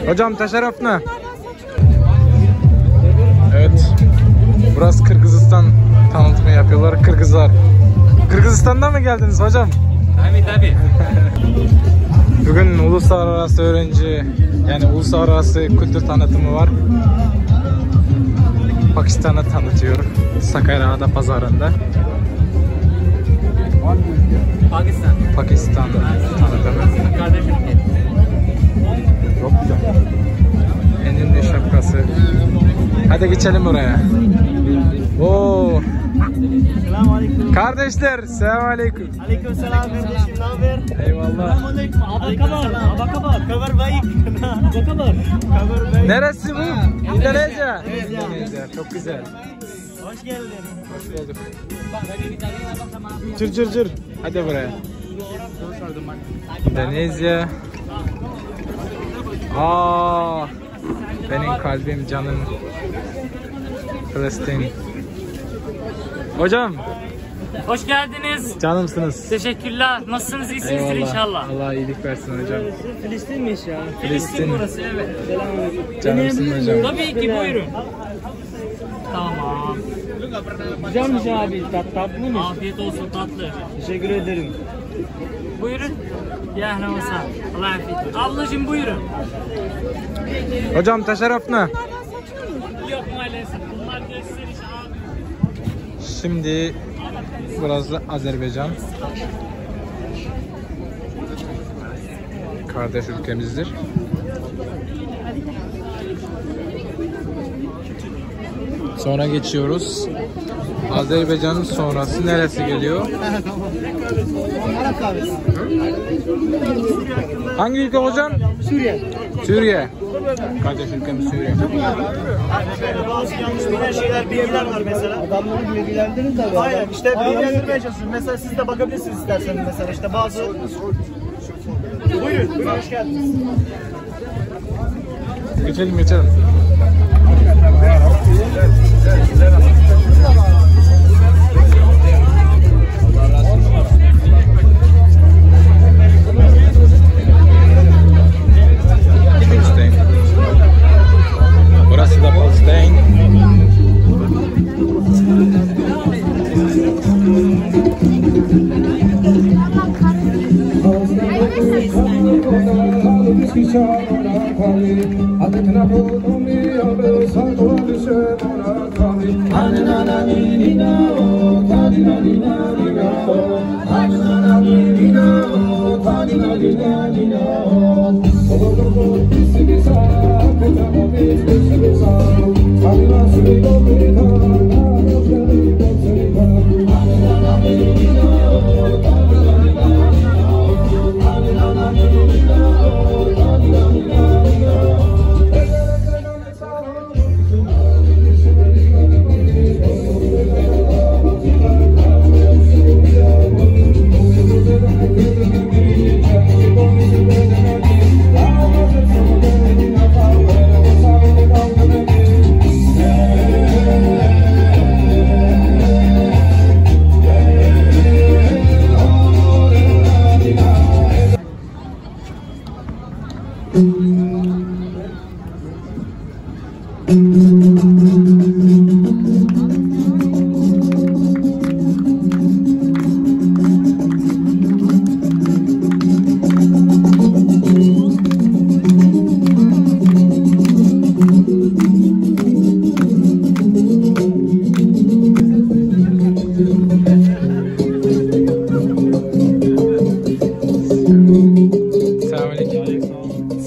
Hocam teşerrüf ne? Evet. Burası Kırgızistan tanıtımı yapıyorlar. Kırgızlar. Kırgızistan'dan mı geldiniz hocam? Tabii. Bugün uluslararası öğrenci, yani uluslararası kültür tanıtımı var. Pakistan'ı tanıtıyor. Sakarya Pazarı'nda. Pakistan tanıtımı. Çok güzel. Eninde şapkası. Hadi geçelim oraya. Oo. Selamünaleyküm. Kardeşler, selamünaleyküm. Aleykümselam kardeşim, ne haber? Eyvallah. Selamünaleyküm. Abakabar. Kabar baik. Kabar baik. Neresi bu? Endonezya. Endonezya. Çok güzel. Hoş geldin. Hoş bulduk. Cır. Hadi buraya. Endonezya. Benim kalbim, canım. Filistin. Hocam. Hoş geldiniz. Canımsınız. Teşekkürler. Nasılsınız? İyisinizdir inşallah. Allah iyilik versin hocam. Filistin'miş ya. Filistin. Burası evet. Canımsın hocam. Tabii ki buyurun. Tamam. Güzelmiş abi, tatlıymış. Afiyet olsun tatlı. Teşekkür ederim. Buyurun. Ya ahlan ve sahlan. Allah afiyet. Ablacığım buyurun. Hocam teşerrüf ne? Yok maalesef. Bunlar gösteriş abi. Şimdi burası Azerbaycan. Kardeş ülkemizdir. Sonra geçiyoruz. Azerbaycan'ın sonrası neresi geliyor? Arap kahvesi. Hangi ülke hocam? Suriye. Suriye. Kardeş ülkemiz Suriye. Bazı yanlış bilinen şeyler, bilgiler var mesela. Adamları bilgilendirin tabii. Aynen, işte bilgilendirmeye çalışıyorum. Mesela siz de bakabilirsiniz isterseniz mesela işte bazı... Buyurun, hoş geldiniz. Geçelim. Burası da Palestine.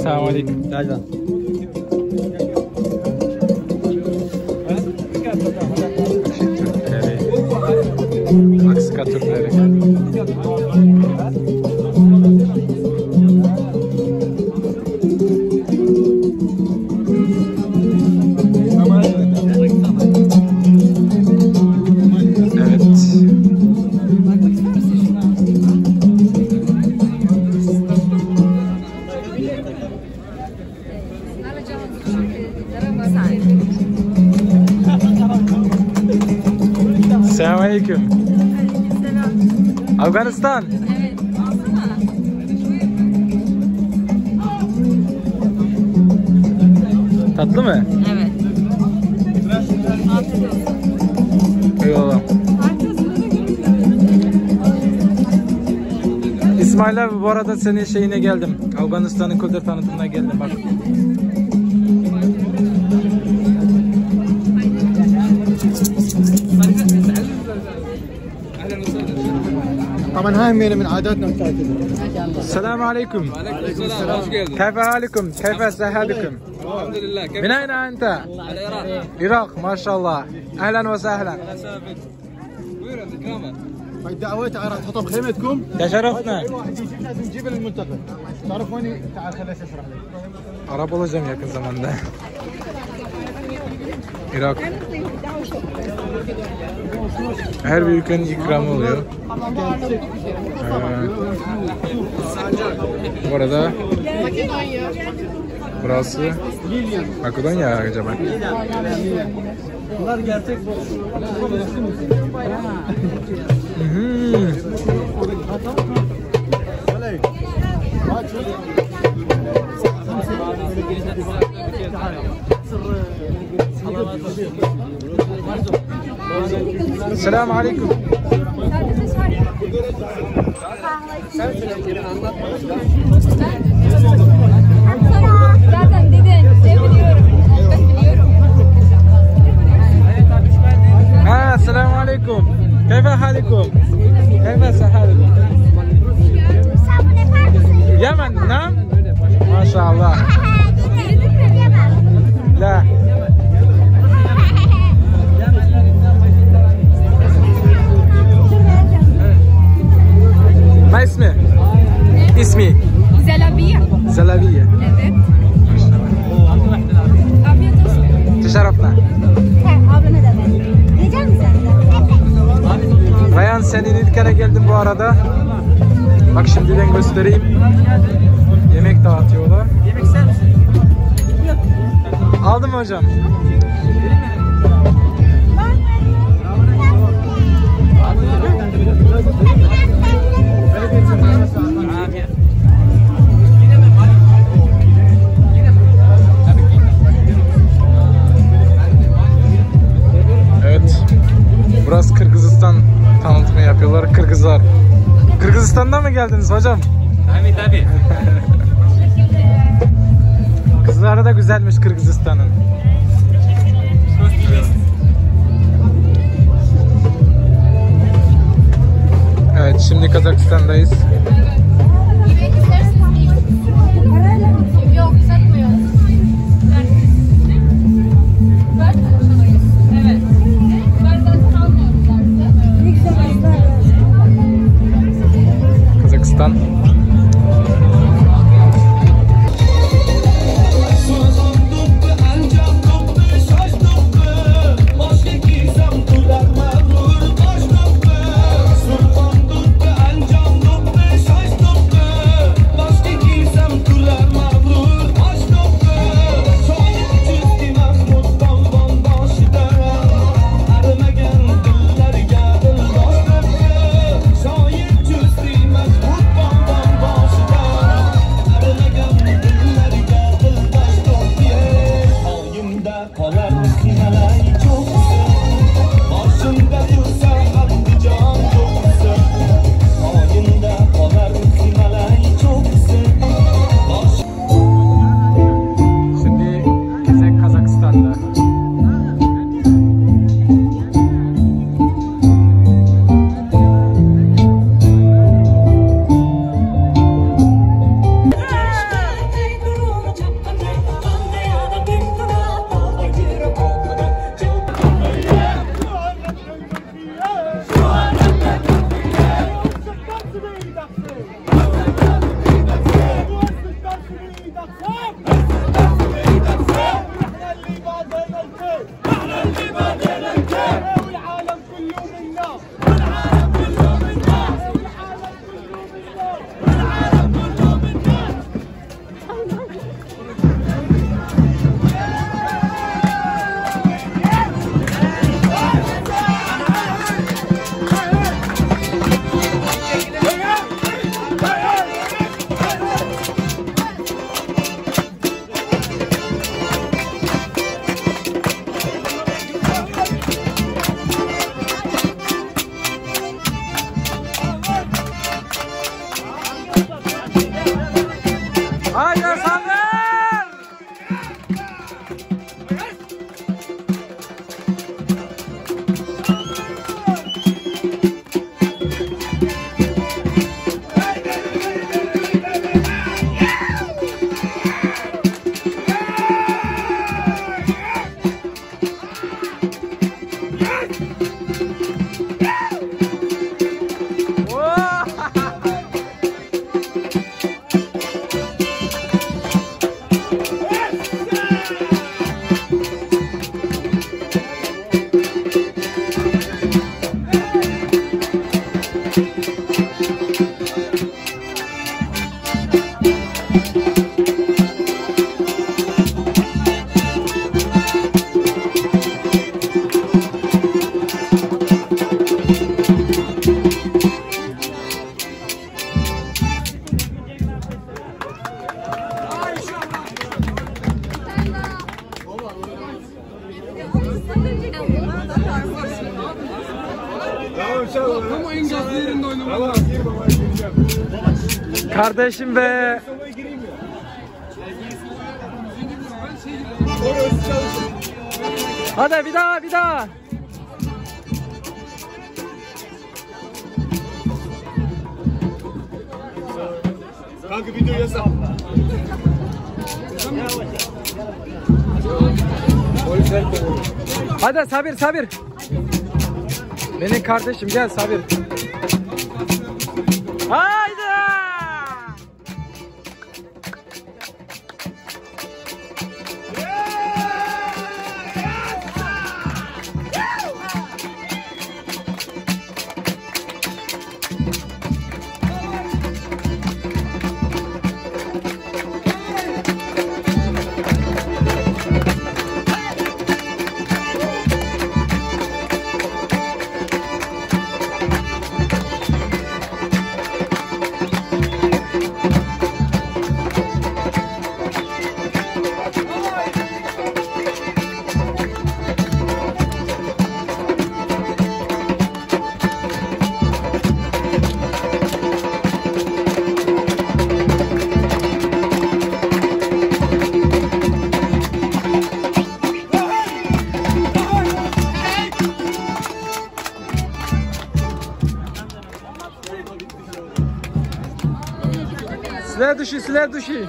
Selamünaleyküm. Nereden? Türkleri, Meksika Türkleri. Selamünaleyküm. Afganistan. Evet, alsana. Tatlı mı? Evet. Afiyet olsun. Eyvallah. İsmail abi bu arada senin şeyine geldim. Afganistan'ın kültür tanıtımına geldim bak. طبعا هاي من عاداتنا وتقاليدنا. Selamun aleyküm. وعليكم السلام hoş geldin. كيف حالكم؟ كيف صحتكم؟ الحمد لله كيف من أين أنت؟ العراق العراق ما شاء الله. أهلا وسهلا. مسافر وين عندك كامل الدعوات راح تحطها بخيمتكم. تشرفنا. اي واحد يجي لازم نجيبه للمنتخب. تعرف وين؟ تعال خليني اشرح لك. Arap olacağım yakın zamanda. Irak. Her bir ülkenin ikramı oluyor. Bu arada burası Makedonya acaba. Bunlar gerçek. Selamun aleyküm. Zaten dedin, biliyorum. Ben biliyorum. Ha, selamun aleyküm. Keyfe halikum? Keyfe sahalikum? Yemen, nam? Maşallah. La. ما اسمه؟ اسمي Zelabiye. زلابية. Evet. Afiyet olsun. تشرفنا. Ablana da ver. Yiyecek misin sen de? Rayhan senin ilk kere geldim bu arada. Bak şimdiden göstereyim. Yemek dağıtıyorlar. Yemek ister misin? Aldım hocam. Afiyet. Evet. Burası Kırgızistan tanıtımı yapıyorlar. Kırgızlar. Kırgızistan'dan mı geldiniz hocam? Tabii. Kızları da güzelmiş Kırgızistan'ın. Evet, şimdi Kazakistan'dayız. Yok, satmıyoruz. Evet. Ben zaten almıyoruz artık. Ne güzel. Kazakistan. Sultan Ama en gazlı yerinde oynamalı. Kardeşim be. Hadi bir daha bir daha. Kanka video yasak. Hadi Sabir Sabir. Benim kardeşim gel Sabir. Haydi. Silah düşü.